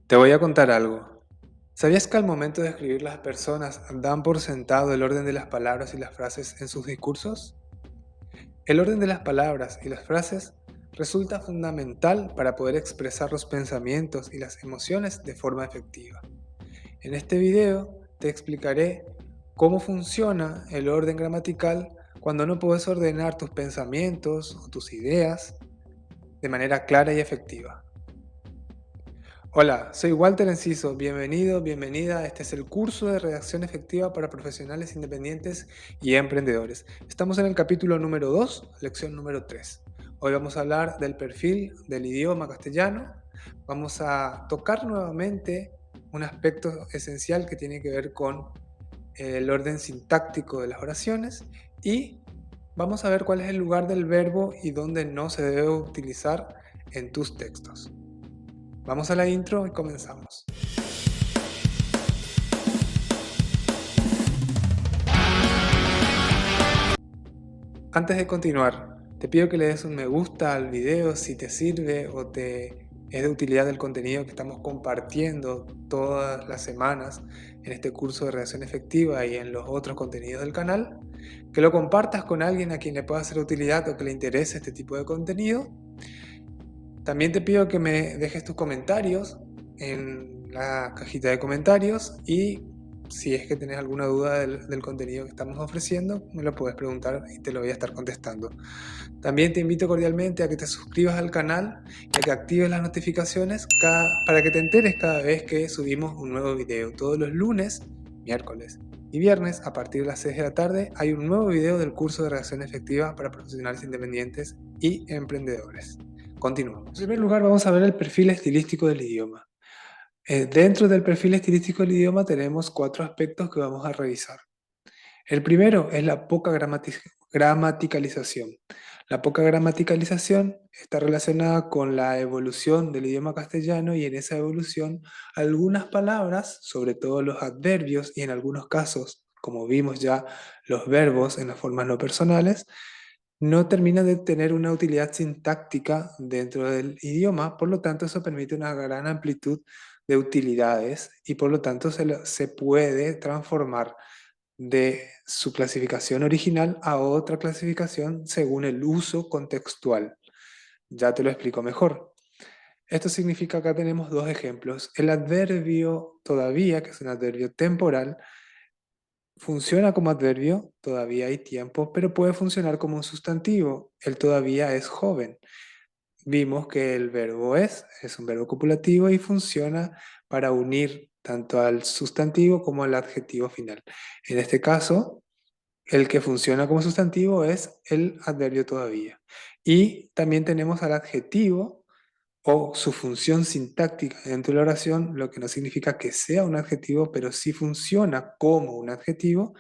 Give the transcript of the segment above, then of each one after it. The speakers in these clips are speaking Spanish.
Te voy a contar algo. ¿Sabías que al momento de escribir las personas dan por sentado el orden de las palabras y las frases en sus discursos? El orden de las palabras y las frases resulta fundamental para poder expresar los pensamientos y las emociones de forma efectiva. En este video te explicaré cómo funciona el orden gramatical cuando no puedes ordenar tus pensamientos o tus ideas de manera clara y efectiva. Hola, soy Walter Enciso, bienvenido, bienvenida. Este es el curso de redacción efectiva para profesionales independientes y emprendedores. Estamos en el capítulo número 2, lección número 3. Hoy vamos a hablar del perfil del idioma castellano. Vamos a tocar nuevamente un aspecto esencial que tiene que ver con el orden sintáctico de las oraciones y vamos a ver cuál es el lugar del verbo y dónde no se debe utilizar en tus textos. Vamos a la intro y comenzamos. Antes de continuar, te pido que le des un me gusta al video si te sirve o te es de utilidad el contenido que estamos compartiendo todas las semanas en este curso de redacción efectiva y en los otros contenidos del canal. Que lo compartas con alguien a quien le pueda ser de utilidad o que le interese este tipo de contenido. También te pido que me dejes tus comentarios en la cajita de comentarios y si es que tenés alguna duda del contenido que estamos ofreciendo, me lo puedes preguntar y te lo voy a estar contestando. También te invito cordialmente a que te suscribas al canal y a que actives las notificaciones para que te enteres cada vez que subimos un nuevo video. Todos los lunes, miércoles y viernes a partir de las 6 de la tarde hay un nuevo video del curso de redacción efectiva para profesionales independientes y emprendedores. Continuamos. En primer lugar vamos a ver el perfil estilístico del idioma. Dentro del perfil estilístico del idioma tenemos 4 aspectos que vamos a revisar. El primero es la poca gramaticalización. La poca gramaticalización está relacionada con la evolución del idioma castellano y en esa evolución algunas palabras, sobre todo los adverbios y en algunos casos, como vimos ya, los verbos en las formas no personales, no termina de tener una utilidad sintáctica dentro del idioma, por lo tanto eso permite una gran amplitud de utilidades y por lo tanto se puede transformar de su clasificación original a otra clasificación según el uso contextual. Ya te lo explico mejor. Esto significa que acá tenemos dos ejemplos. El adverbio todavía, que es un adverbio temporal, funciona como adverbio, todavía hay tiempo, pero puede funcionar como un sustantivo. El todavía es joven. Vimos que el verbo es un verbo copulativo y funciona para unir tanto al sustantivo como al adjetivo final. En este caso, el que funciona como sustantivo es el adverbio todavía. Y también tenemos al adjetivo o su función sintáctica dentro de la oración, lo que no significa que sea un adjetivo, pero sí funciona como un adjetivo,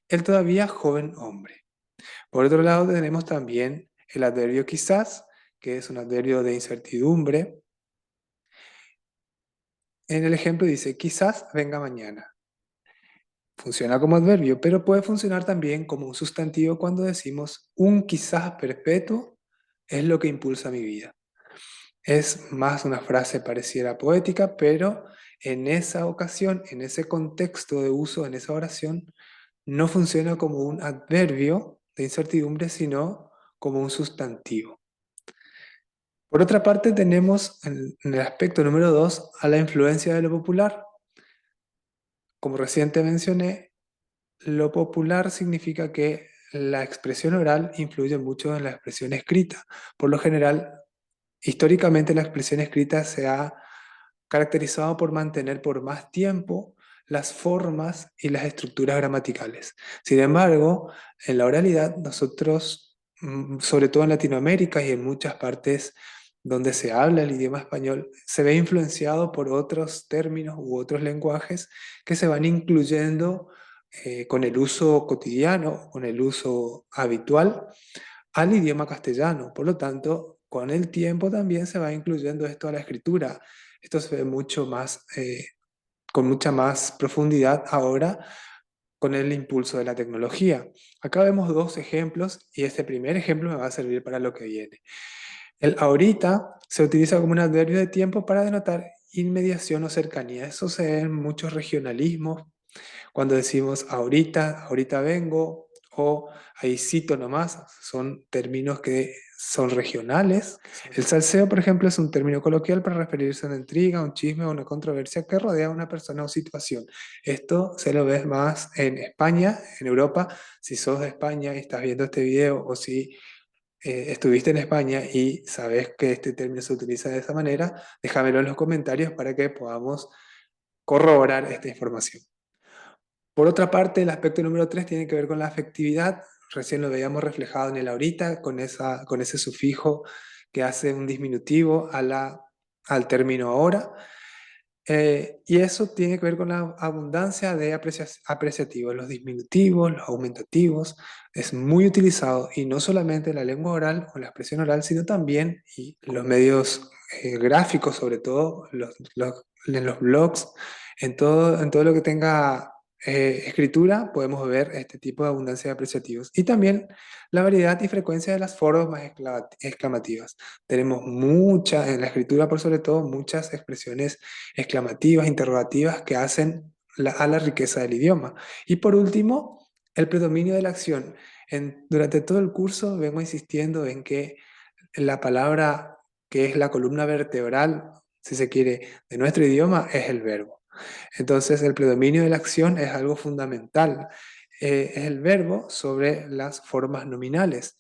el todavía joven hombre. Por otro lado, tenemos también el adverbio quizás, que es un adverbio de incertidumbre. En el ejemplo dice, quizás venga mañana. Funciona como adverbio, pero puede funcionar también como un sustantivo cuando decimos un quizás perpetuo es lo que impulsa mi vida. Es más una frase pareciera poética, pero en esa ocasión, en ese contexto de uso, en esa oración, no funciona como un adverbio de incertidumbre, sino como un sustantivo. Por otra parte, tenemos en el aspecto número 2 a la influencia de lo popular. Como recién te mencioné, lo popular significa que la expresión oral influye mucho en la expresión escrita. Por lo general, históricamente la expresión escrita se ha caracterizado por mantener por más tiempo las formas y las estructuras gramaticales. Sin embargo, en la oralidad nosotros, sobre todo en Latinoamérica y en muchas partes donde se habla el idioma español, se ve influenciado por otros términos u otros lenguajes que se van incluyendo con el uso cotidiano, con el uso habitual al idioma castellano. Por lo tanto, con el tiempo también se va incluyendo esto a la escritura. Esto se ve mucho más, con mucha más profundidad ahora con el impulso de la tecnología. Acá vemos dos ejemplos y este primer ejemplo me va a servir para lo que viene. El ahorita se utiliza como un adverbio de tiempo para denotar inmediación o cercanía. Eso se ve en muchos regionalismos, cuando decimos ahorita, ahorita vengo, o ahí cito nomás, son términos que son regionales. El salseo, por ejemplo, es un término coloquial para referirse a una intriga, un chisme o una controversia que rodea a una persona o situación. Esto se lo ves más en España, en Europa. Si sos de España y estás viendo este video, o si estuviste en España y sabes que este término se utiliza de esa manera, déjamelo en los comentarios para que podamos corroborar esta información. Por otra parte, el aspecto número 3 tiene que ver con la afectividad. Recién lo veíamos reflejado en el ahorita, con ese sufijo que hace un disminutivo al término ahora. Y eso tiene que ver con la abundancia de apreciativos, los disminutivos, los aumentativos. Es muy utilizado y no solamente en la lengua oral o en la expresión oral, sino también y los medios gráficos, sobre todo en los blogs, en todo lo que tenga escritura, podemos ver este tipo de abundancia de apreciativos. Y también la variedad y frecuencia de las formas exclamativas. Tenemos mucha, en la escritura por sobre todo, muchas expresiones exclamativas, interrogativas que hacen a la riqueza del idioma. Y por último, el predominio de la acción. Durante todo el curso vengo insistiendo en que la palabra que es la columna vertebral, si se quiere, de nuestro idioma es el verbo. Entonces, el predominio de la acción es algo fundamental. Es el verbo sobre las formas nominales.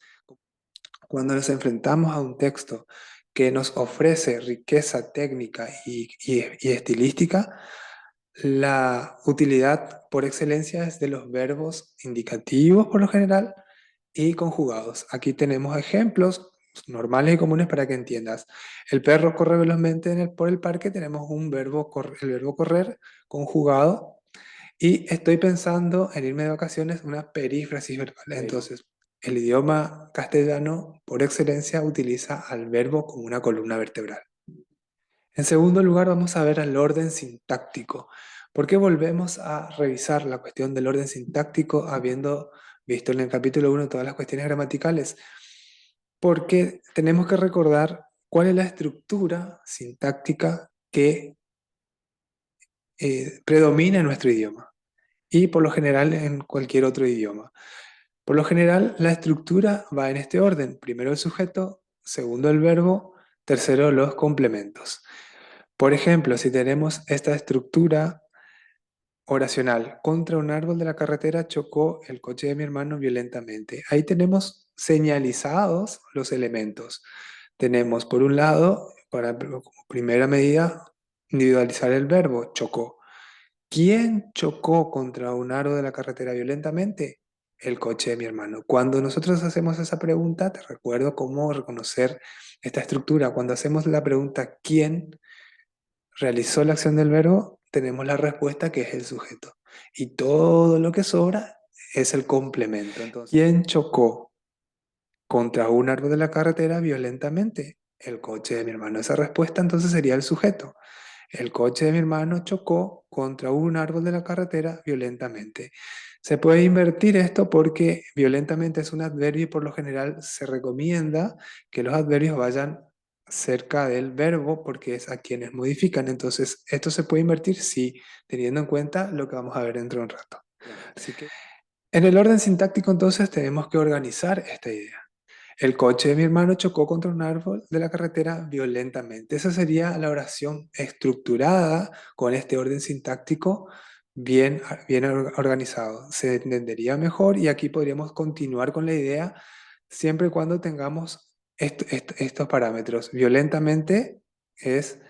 Cuando nos enfrentamos a un texto que nos ofrece riqueza técnica y estilística, la utilidad por excelencia es de los verbos indicativos por lo general y conjugados. Aquí tenemos ejemplos normales y comunes para que entiendas. El perro corre velozmente por el parque, tenemos el verbo correr conjugado y estoy pensando en irme de vacaciones, una perífrasis verbal. Entonces, el idioma castellano, por excelencia, utiliza al verbo como una columna vertebral. En segundo lugar, vamos a ver al orden sintáctico. ¿Por qué volvemos a revisar la cuestión del orden sintáctico habiendo visto en el capítulo 1 todas las cuestiones gramaticales? Porque tenemos que recordar cuál es la estructura sintáctica que predomina en nuestro idioma y por lo general en cualquier otro idioma. Por lo general, la estructura va en este orden. Primero el sujeto, segundo el verbo, tercero los complementos. Por ejemplo, si tenemos esta estructura oracional, contra un árbol de la carretera chocó el coche de mi hermano violentamente. Ahí tenemos señalizados los elementos. Tenemos, por un lado, como primera medida, individualizar el verbo, chocó. ¿Quién chocó contra un aro de la carretera violentamente? El coche de mi hermano. Cuando nosotros hacemos esa pregunta, te recuerdo cómo reconocer esta estructura. Cuando hacemos la pregunta ¿quién realizó la acción del verbo? Tenemos la respuesta que es el sujeto. Y todo lo que sobra es el complemento. Entonces, ¿quién chocó contra un árbol de la carretera violentamente? El coche de mi hermano. Esa respuesta entonces sería el sujeto. El coche de mi hermano chocó contra un árbol de la carretera violentamente. Se puede invertir esto porque violentamente es un adverbio y por lo general se recomienda que los adverbios vayan cerca del verbo porque es a quienes modifican. Entonces, esto se puede invertir sí, teniendo en cuenta lo que vamos a ver dentro de un rato. Así que en el orden sintáctico entonces tenemos que organizar esta idea. El coche de mi hermano chocó contra un árbol de la carretera violentamente. Esa sería la oración estructurada con este orden sintáctico bien organizado. Se entendería mejor y aquí podríamos continuar con la idea siempre y cuando tengamos estos parámetros. Violentamente es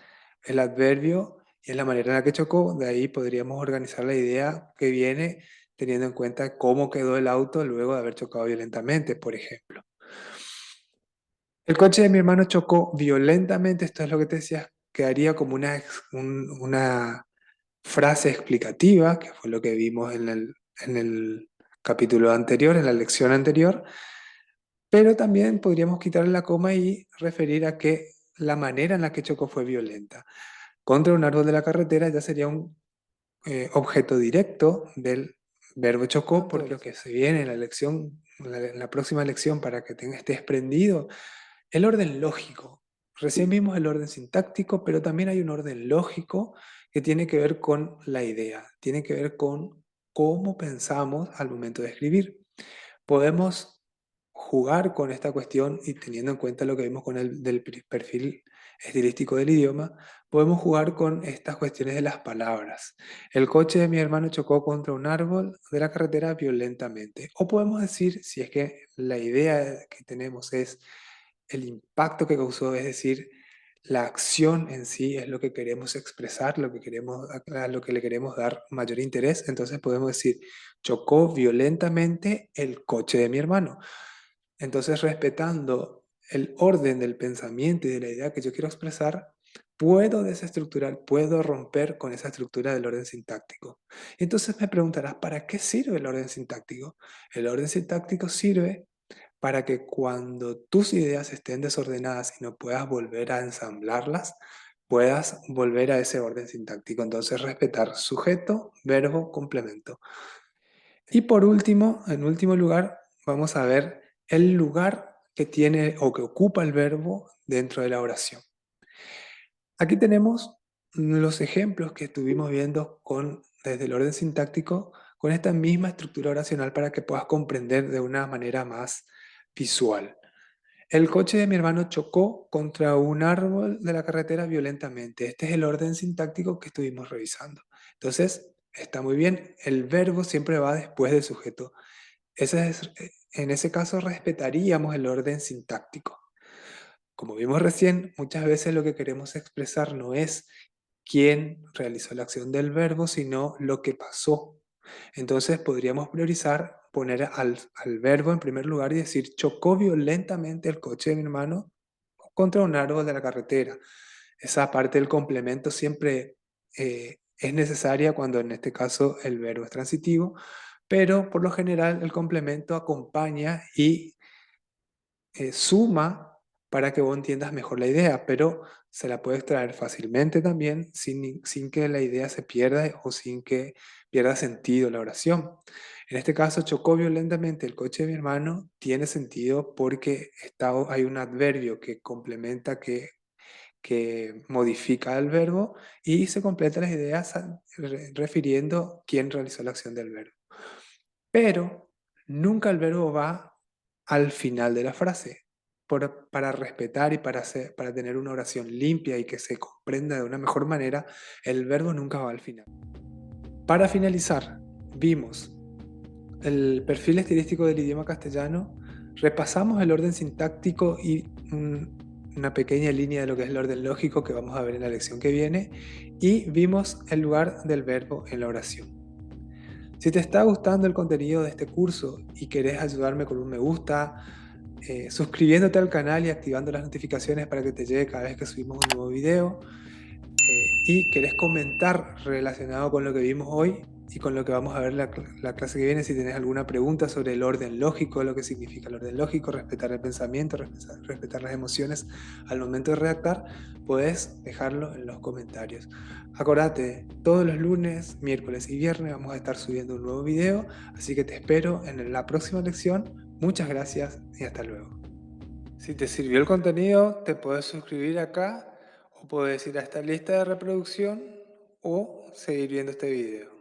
el adverbio y es la manera en la que chocó. De ahí podríamos organizar la idea que viene teniendo en cuenta cómo quedó el auto luego de haber chocado violentamente, por ejemplo. El coche de mi hermano chocó violentamente, esto es lo que te decía, quedaría como una frase explicativa, que fue lo que vimos en el capítulo anterior, en la lección anterior, pero también podríamos quitarle la coma y referir a que la manera en la que chocó fue violenta. Contra un árbol de la carretera ya sería un objeto directo del verbo chocó, porque lo que se viene en la lección, en la próxima lección, para que estés prendido, el orden lógico. Recién vimos el orden sintáctico, pero también hay un orden lógico que tiene que ver con la idea, tiene que ver con cómo pensamos al momento de escribir. Podemos jugar con esta cuestión y teniendo en cuenta lo que vimos con el del perfil estilístico del idioma, podemos jugar con estas cuestiones de las palabras. El coche de mi hermano chocó contra un árbol de la carretera violentamente. O podemos decir, si es que la idea que tenemos es el impacto que causó, es decir, la acción en sí es lo que queremos expresar, lo que queremos, a lo que le queremos dar mayor interés. Entonces podemos decir, chocó violentamente el coche de mi hermano. Entonces, respetando el orden del pensamiento y de la idea que yo quiero expresar, puedo desestructurar, puedo romper con esa estructura del orden sintáctico. Entonces me preguntarás, ¿para qué sirve el orden sintáctico? El orden sintáctico sirve para que cuando tus ideas estén desordenadas y no puedas volver a ensamblarlas, puedas volver a ese orden sintáctico. Entonces, respetar sujeto, verbo, complemento. Y por último, en último lugar, vamos a ver el lugar que tiene o que ocupa el verbo dentro de la oración. Aquí tenemos los ejemplos que estuvimos viendo desde el orden sintáctico con esta misma estructura oracional para que puedas comprender de una manera más visual. El coche de mi hermano chocó contra un árbol de la carretera violentamente. Este es el orden sintáctico que estuvimos revisando. Entonces, está muy bien. El verbo siempre va después del sujeto. En ese caso, respetaríamos el orden sintáctico. Como vimos recién, muchas veces lo que queremos expresar no es quién realizó la acción del verbo, sino lo que pasó. Entonces podríamos priorizar poner al verbo en primer lugar y decir, chocó violentamente el coche de mi hermano contra un árbol de la carretera. Esa parte del complemento siempre es necesaria cuando en este caso el verbo es transitivo, pero por lo general el complemento acompaña y suma para que vos entiendas mejor la idea, pero se la puede extraer fácilmente también sin que la idea se pierda o sin que pierda sentido la oración. En este caso, chocó violentamente el coche de mi hermano, tiene sentido porque hay un adverbio que complementa, que modifica el verbo y se completa las ideas refiriendo quién realizó la acción del verbo. Pero nunca el verbo va al final de la frase. Para respetar y para tener una oración limpia y que se comprenda de una mejor manera, el verbo nunca va al final. Para finalizar, vimos el perfil estilístico del idioma castellano, repasamos el orden sintáctico y una pequeña línea de lo que es el orden lógico que vamos a ver en la lección que viene, y vimos el lugar del verbo en la oración. Si te está gustando el contenido de este curso y querés ayudarme con un me gusta, suscribiéndote al canal y activando las notificaciones para que te llegue cada vez que subimos un nuevo video, y querés comentar relacionado con lo que vimos hoy y con lo que vamos a ver la clase que viene, si tenés alguna pregunta sobre el orden lógico, lo que significa el orden lógico, respetar el pensamiento, respetar las emociones al momento de redactar, podés dejarlo en los comentarios. Acordate, todos los lunes, miércoles y viernes vamos a estar subiendo un nuevo video, así que te espero en la próxima lección. Muchas gracias y hasta luego. Si te sirvió el contenido, te puedes suscribir acá o puedes ir a esta lista de reproducción o seguir viendo este video.